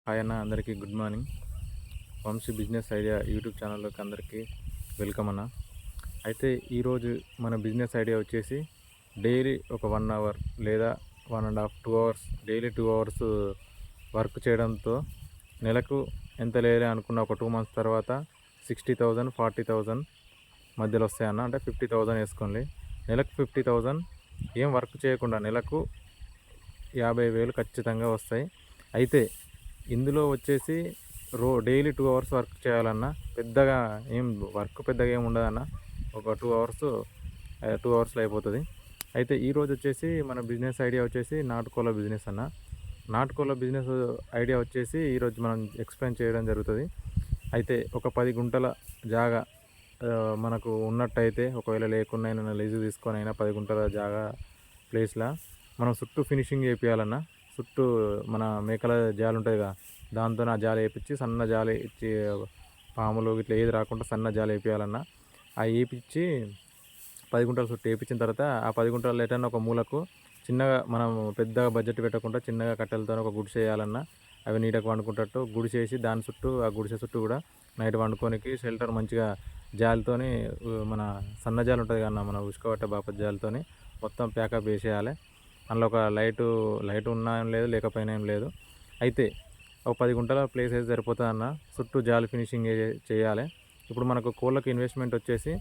Hi అన్న, అందరికీ good morning. Vamshi business idea YouTube ఛానల్లోకి అందరికీ వెల్కమ్ అన్న. అయితే ఈరోజు మన బిజినెస్ ఐడియా వచ్చేసి డైలీ ఒక 1 అవర్ లేదా 1.5 2 అవర్స్ డైలీ 2 అవర్స్ వర్క్ చేయడంతో నెలకు ఎంత లేలే అనుకున్న ఒక 2 మంత్స్ తర్వాత 60,000 40,000 మధ్యలో వస్తాయన్న. అంటే 50,000 వేసుకోండి. నెలకు 50,000 ఏం వర్క్ చేయకుండా నెలకు 50,000 ఖచ్చితంగా వస్తాయి. అయితే ఇందులో వచ్చేసి డైలీ 2 అవర్స్ వర్క్ చేయాలన్నా పెద్దగా ఏం పెద్దగా ఏమి ఉండదన్న. ఒక 2 అవర్స్లో అయిపోతుంది. అయితే ఈరోజు వచ్చేసి మన బిజినెస్ ఐడియా వచ్చేసి నాటుకోళ్ళ బిజినెస్ అన్న. నాటుకోళ్ళ బిజినెస్ ఐడియా వచ్చేసి ఈరోజు మనం ఎక్స్ప్లెయిన్ చేయడం జరుగుతుంది. అయితే ఒక 10 గుంటల జాగా మనకు ఉన్నట్టయితే, ఒకవేళ లేకుండా అయినా లీజు తీసుకొని అయినా 10 గుంటల జాగా ప్లేస్లో మనం చుట్టూ ఫినిషింగ్ చేయించాలన్నా. చుట్టూ మన మేకల జాలి ఉంటుంది కదా, దాంతో ఆ జాలి వేయించి సన్న జాలి ఇచ్చి పాములు ఇట్లా ఏది రాకుండా సన్న జాలి వేయించాలన్నా. ఆ వేయించి 10 గుంటల చుట్టూ వేయించిన తర్వాత ఆ 10 గుంటలు ఎటన్నా ఒక మూలకు చిన్నగా, మనం పెద్దగా బడ్జెట్ పెట్టకుండా చిన్నగా కట్టెలతో ఒక గుడిసె వేయాలన్నా. అవి నీడకు వండుకుంటట్టు గుడిసేసి దాని చుట్టూ, ఆ గుడిసె చుట్టూ కూడా నైట్ వండుకోనికి షెల్టర్ మంచిగా జాలితోని, మన సన్న జాలి ఉంటుంది కన్నా, మన ఉసుకబట్టే బాపత్ జాలితోని మొత్తం ప్యాకప్ వేసేయాలి. అందులో ఒక లైట్ ఉన్నా ఏం లేదు, లేకపోయినా ఏం లేదు. అయితే ఒక 10 గుంటల ప్లేస్ అయితే సరిపోతుంది అన్న. చుట్టూ జాలి ఫినిషింగ్ చేయాలి. ఇప్పుడు మనకు కోళ్ళకి ఇన్వెస్ట్మెంట్ వచ్చేసి,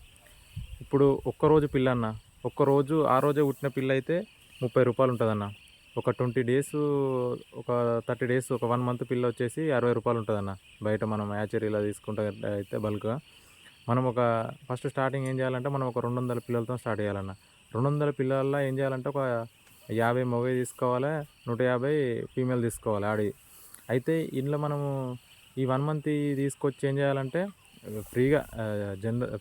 ఇప్పుడు ఒక్కరోజు పిల్ల అన్న, ఒక్కరోజు ఆ రోజే పుట్టిన పిల్ల అయితే 30 రూపాయలు ఉంటుందన్న. ఒక 20 డేస్, ఒక 30 డేస్, ఒక 1 మంత్ పిల్ల వచ్చేసి 60 రూపాయలు ఉంటుందన్న. బయట మనం యాచరీలో తీసుకుంటే అయితే బల్క్గా మనం ఒక ఫస్ట్ స్టార్టింగ్ ఏం చేయాలంటే, మనం ఒక 200 పిల్లలతో స్టార్ట్ చేయాలన్న. 200 పిల్లల్లో ఏం చేయాలంటే ఒక 50 మగవి తీసుకోవాలి, 150 ఫీమేల్ తీసుకోవాలి ఆడి. అయితే ఇందులో మనము ఈ 1 మంత్ తీసుకొచ్చి ఏం చేయాలంటే ఫ్రీగా,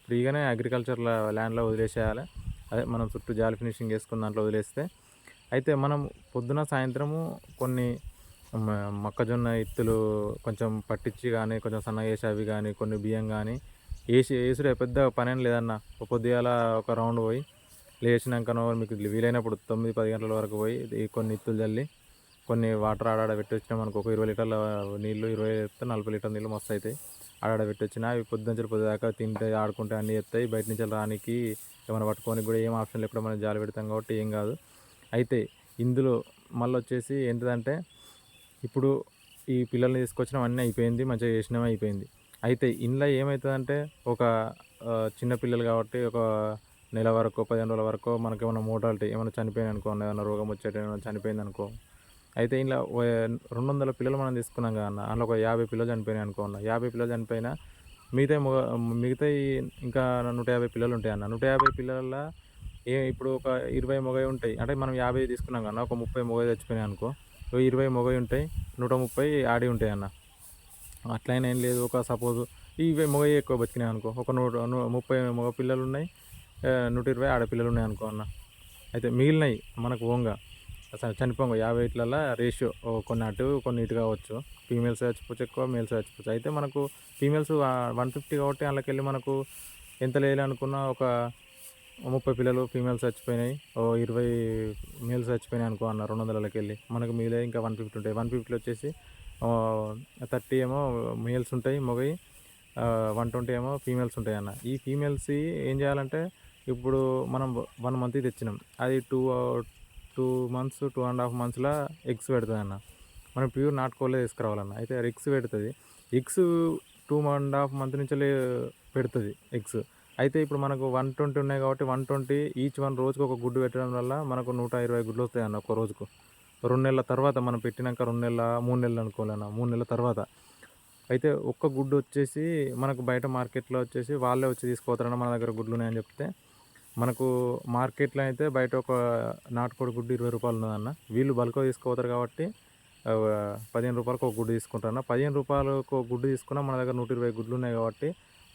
ఫ్రీగానే అగ్రికల్చర్ ల్యాండ్లో వదిలేసేయాలి. అదే మనం చుట్టూ జాలి ఫినిషింగ్ వేసుకున్న దాంట్లో వదిలేస్తే, అయితే మనం పొద్దున సాయంత్రము కొన్ని మొక్కజొన్న ఇత్తులు కొంచెం పట్టించి కానీ, కొంచెం సన్నగా వేసి అవి కానీ, కొన్ని బియ్యం కానీ వేసుడే పెద్ద పనేం లేదన్న. పొద్దుగాల ఒక రౌండ్ పోయి లేచినాకనో మీకు వీలైనప్పుడు 9-10 గంటల వరకు పోయి కొన్ని ఇత్తులు చల్లి, కొన్ని వాటర్ ఆడాడ పెట్టి వచ్చినా మనకు ఒక 20 లీటర్ల నీళ్ళు, 20 40 లీటర్ల నీళ్ళు మస్తు అవుతాయి. ఆడాడ పెట్టి వచ్చినా అవి పొద్దుదాకా తింటే ఆడుకుంటే అన్నీ ఎత్తాయి. బయట నుంచి రానికి ఏమైనా పట్టుకోనికి కూడా ఏం ఆప్షన్ లేకుండా మనం జాలి పెడతాం కాబట్టి ఏం కాదు. అయితే ఇందులో మళ్ళీ వచ్చేసి ఏంటిదంటే, ఇప్పుడు ఈ పిల్లల్ని తీసుకొచ్చినాం అన్నీ అయిపోయింది, మంచిగా చేసినామే అయిపోయింది. అయితే ఇందులో ఏమవుతుందంటే, ఒక చిన్న పిల్లలు కాబట్టి ఒక నెల వరకు, 15 రోజుల వరకు మనకేమైనా మోటాలిటీ ఏమైనా చనిపోయింది అనుకో, ఏమైనా రోగం వచ్చేట ఏమైనా చనిపోయింది అనుకో, అయితే ఇలా 200 పిల్లలు మనం తీసుకున్నాం కదా అన్న, అందులో ఒక 50 పిల్లలు చనిపోయినాయి అనుకో అన్న. 50 పిల్లలు చనిపోయినా మిగతా ఇంకా 150 పిల్లలు ఉంటాయి అన్న. 150 పిల్లల ఇప్పుడు ఒక 20 మొగవి ఉంటాయి. అంటే మనం 50 తీసుకున్నాం కన్నా, ఒక 30 మొగవి చచ్చిపోయినాయి అనుకో, 20 మొగవి ఉంటాయి, 130 ఆడి ఉంటాయి అన్న. అట్లయినా ఏం లేదు, ఒక సపోజ్ ఈ మొగవి ఎక్కువ బతికినాయి అనుకో, ఒక 30 మగ పిల్లలు ఉన్నాయి, 120 ఆడపిల్లలు ఉన్నాయి అనుకో అన్న. అయితే మిగిలినవి మనకు ఓంగా అసలు చనిపోంగా 50 ఇట్లల్లో రేషియో కొన్ని అటు కొన్ని ఇటు కావచ్చు. ఫీమేల్స్ చచ్చిపోవచ్చు ఎక్కువ, మేల్స్ చచ్చిపోవచ్చు. అయితే మనకు ఫీమేల్స్ 150 కాబట్టి అందులోకెళ్ళి మనకు ఎంత లేదనుకున్నా ఒక 30 పిల్లలు ఫీమేల్స్ చచ్చిపోయినాయి, 20 మేల్స్ చచ్చిపోయినాయి అనుకో అన్న. 200లకి వెళ్ళి మనకు మిగిలే ఇంకా 150 ఉంటాయి. 150 వచ్చేసి 30 ఏమో మేల్స్ ఉంటాయి మొగవి, 120 ఏమో ఫీమేల్స్ ఉంటాయి అన్న. ఈ ఫీమేల్స్ ఏం చేయాలంటే, ఇప్పుడు మనం 1 మంత్ తెచ్చినాం, అది 2 మంత్స్ 2.5 మంత్స్లో ఎగ్స్ పెడుతుంది అన్న. మనం ప్యూర్ నాటుకోళ్ళే తీసుకురావాలన్న. అయితే ఎగ్స్ పెడుతుంది. ఎగ్స్ 2.5 మంత్ నుంచి పెడుతుంది ఎగ్స్. అయితే ఇప్పుడు మనకు 120 ఉన్నాయి కాబట్టి 120 ఈచ్ వన్ రోజుకు ఒక గుడ్డు పెట్టడం వల్ల మనకు 120 గుడ్లు వస్తాయి అన్న ఒక రోజుకు. 2 నెలల తర్వాత మనం పెట్టినాక 2 నెలల 3 నెలలు అనుకోలేనా, 3 నెలల తర్వాత. అయితే ఒక్క గుడ్డు వచ్చేసి మనకు బయట మార్కెట్లో వచ్చేసి వాళ్ళే వచ్చి తీసుకుపోతారన్న, మన దగ్గర గుడ్లు ఉన్నాయని చెప్తే. మనకు మార్కెట్లో అయితే బయట ఒక నాటుకోడి గుడ్డు 20 రూపాయలు ఉన్నదన్న. వీళ్ళు బల్క్గా తీసుకుపోతారు కాబట్టి 15 రూపాయలకు ఒక గుడ్డు తీసుకుంటారన్న. 15 రూపాయలకు ఒక గుడ్డు తీసుకున్నా మన దగ్గర 120 గుడ్లు ఉన్నాయి కాబట్టి,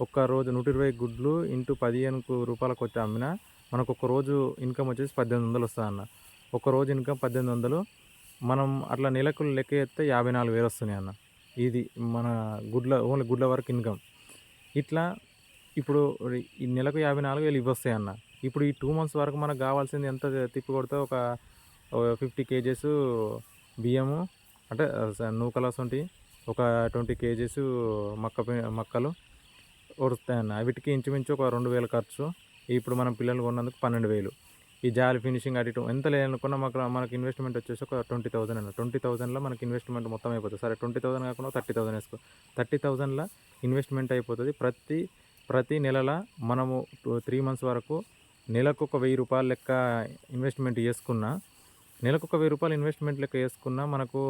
ఒక్క రోజు 120 గుడ్లు ఇంటూ 15 రూపాయలకు వచ్చి అమ్మినా మనకు ఒక రోజు ఇన్కమ్ వచ్చేసి 1800 వస్తుందన్న. ఒక రోజు ఇన్కమ్ 1800. మనం అట్లా నెలకు లెక్క చేస్తే 54,000 వస్తున్నాయి అన్న. ఇది మన ఓన్లీ గుడ్ల వరకు ఇన్కమ్. ఇట్లా ఇప్పుడు ఈ నెలకు 54,000 ఇవి వస్తాయి అన్న. ఇప్పుడు ఈ 2 మంత్స్ వరకు మనకు కావాల్సింది ఎంత తిప్పి కొడితే, ఒక 50 కేజెస్ బియ్యము, అంటే నూకలు వస్తుంటాయి, ఒక 20 కేజీస్ మొక్కలు వస్తాయన్న. వీటికి ఇంచుమించు ఒక 2000 ఖర్చు. ఇప్పుడు మనం పిల్లలు కొన్నందుకు 12,000. ఈ జాలి ఫినిషింగ్ అటు ఇటు ఎంత లేదనుకున్నా మనకి ఇన్వెస్ట్‌మెంట్ వచ్చేసి ఒక 20,000 అన్న. 20,000లో మనకి ఇన్వెస్ట్‌మెంట్ మొత్తం అయిపోతది. సరే 20,000 కాకుండా 30,000 ఏసుకో. 30,000ల ఇన్వెస్ట్‌మెంట్ అయిపోతది. ప్రతి నెలల మనము 3 మంత్స్ వరకు నెలకొక రూ. 1000 లెక్క ఇన్వెస్ట్‌మెంట్ చేసుకున్నా, నెలకొక రూ. 1000 ఇన్వెస్ట్‌మెంట్ లెక్క చేసుకున్నా మనకు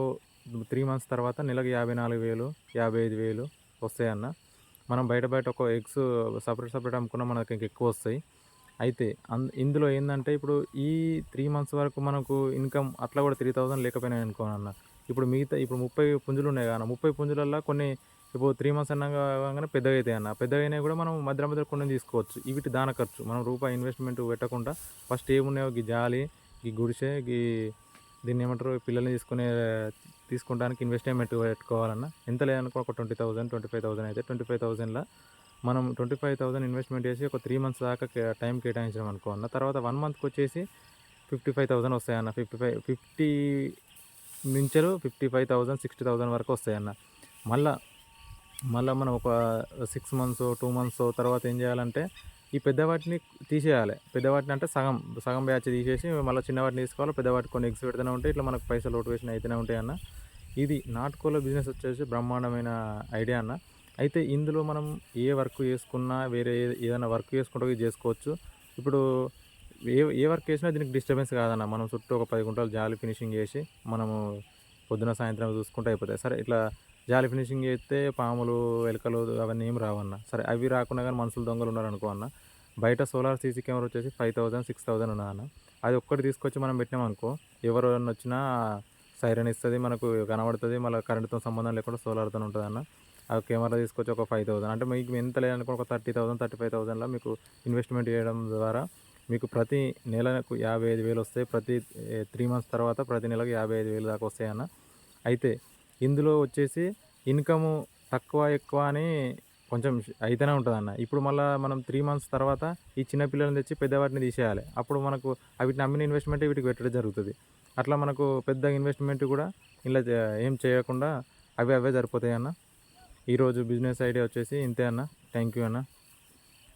3 మంత్స్ తర్వాత నెలకు 54,000, 55,000 వస్తాయన్న. మనం బయట ఒక ఎగ్స్ సపరేట్ అమ్ముకున్నా మనకి ఇంకెక్కువొస్తాయి. అయితే ఇందులో ఏందంటే ఇప్పుడు ఈ 3 మంత్స్ వరకు మనకు ఇన్‌కమ్ అట్లా కూడా 3,000 లేకపోయినాయనుకో అన్న. ఇప్పుడు 30 పుంజులున్నాయి అన్న. 30 పుంజులల్లా కొన్ని ఇప్పుడు 3 మంత్స్ అనంగానే పెద్దగయితాయన్న. పెద్దగయినయి కూడా మనం మధ్యలో కొన్ని తీసుకోవచ్చు. వీటి దాన ఖర్చు. మనం రూపాయి ఇన్వెస్ట్‌మెంట్ పెట్టకుండా ఫస్ట్ ఏమున్నాయో జాలి, గుడిసె, దీన్నేమంటారు పిల్లల్ని తీసుకుంటానికి ఇన్వెస్ట్‌మెంట్ పెట్టుకోవాలన్న. ఎంత లేదనుకో ఒక 20,000, 25,000 అయితే 25,000ల మనం 25,000 ఇన్వెస్ట్‌మెంట్ చేసి ఒక 3 మంత్స్ దాకా టైం కేటాయించాం అనుకో అన్న. తర్వాత 1 మంత్‌కొచ్చేసి 55,000 వస్తాయన్న. 50 నుంచెలు 55,000, 60,000 వరకు వస్తాయన్న. మళ్ళా మనం ఒక 6 మంత్సో, 2 మంత్సో తర్వాత ఏం చేయాలంటే ఈ పెద్దవాటిని తీసేయాలి. పెద్దవాటిని అంటే సగం బ్యాచ్ తీసేసి మళ్ళీ చిన్నవాటిని తీసుకోవాలి. పెద్దవాటికి కొన్ని ఎగ్స్ పెడుతూనే ఉంటాయి. ఇట్లా మనకు పైసలు రొటేషన్ అయితేనే ఉంటాయి అన్న. ఇది నాటుకోళ్ళ బిజినెస్ వచ్చేసి బ్రహ్మాండమైన ఐడియా అన్న. అయితే ఇందులో మనం ఏ వర్క్ చేసుకున్నా వేరే ఏదైనా వర్క్ చేసుకుంటూ ఇది చేసుకోవచ్చు. ఇప్పుడు ఏ వర్క్ చేసినా దీనికి డిస్టర్బెన్స్ కాదన్న. మనం చుట్టూ ఒక 10 గుంటలు జాలి ఫినిషింగ్ చేసి మనము పొద్దున సాయంత్రం చూసుకుంటూ అయిపోతాయి. సరే ఇట్లా జాలి ఫినిషింగ్ చేస్తే పాములు, ఎలుకలు అవన్నీ ఏం రావన్న. సరే అవి రాకుండా కానీ మనుషులు దొంగలు ఉన్నారనుకో అన్న, బయట సోలార్ సీసీ కెమెరా వచ్చేసి 5,000, 6,000 ఉన్నదన్న. అది ఒక్కటి తీసుకొచ్చి మనం పెట్టినామనుకో ఎవరైనా వచ్చినా సైరన్ ఇస్తుంది, మనకు కనబడుతుంది. మళ్ళీ కరెంటుతో సంబంధం లేకుండా సోలార్తో ఉంటుందన్న. ఆ కెమెరా తీసుకొచ్చి ఒక 5,000 అంటే మీకు ఎంత లేదనుకో ఒక 30,000, 35,000లో మీకు ఇన్వెస్ట్మెంట్ చేయడం ద్వారా మీకు ప్రతి నెలకు 55,000 వస్తాయి. ప్రతి 3 మంత్స్ తర్వాత ప్రతి నెలకు 55,000 దాకా వస్తాయన్న. అయితే ఇందులో వచ్చేసి ఇన్కము తక్కువ ఎక్కువ అని కొంచెం అయితేనే ఉంటుందన్న. ఇప్పుడు మళ్ళీ మనం 3 మంత్స్ తర్వాత ఈ చిన్న పిల్లల్ని తెచ్చి పెద్దవాటిని తీసేయాలి. అప్పుడు మనకు వీటిని అమ్మిన ఇన్వెస్ట్మెంట్ వీటికి పెట్టడం జరుగుతుంది. అట్లా మనకు పెద్ద ఇన్వెస్ట్మెంట్ కూడా ఇలా ఏం చేయకుండా అవే సరిపోతాయి అన్న. ఈరోజు బిజినెస్ ఐడియా వచ్చేసి ఇంతే అన్న. థ్యాంక్ యూ అన్న.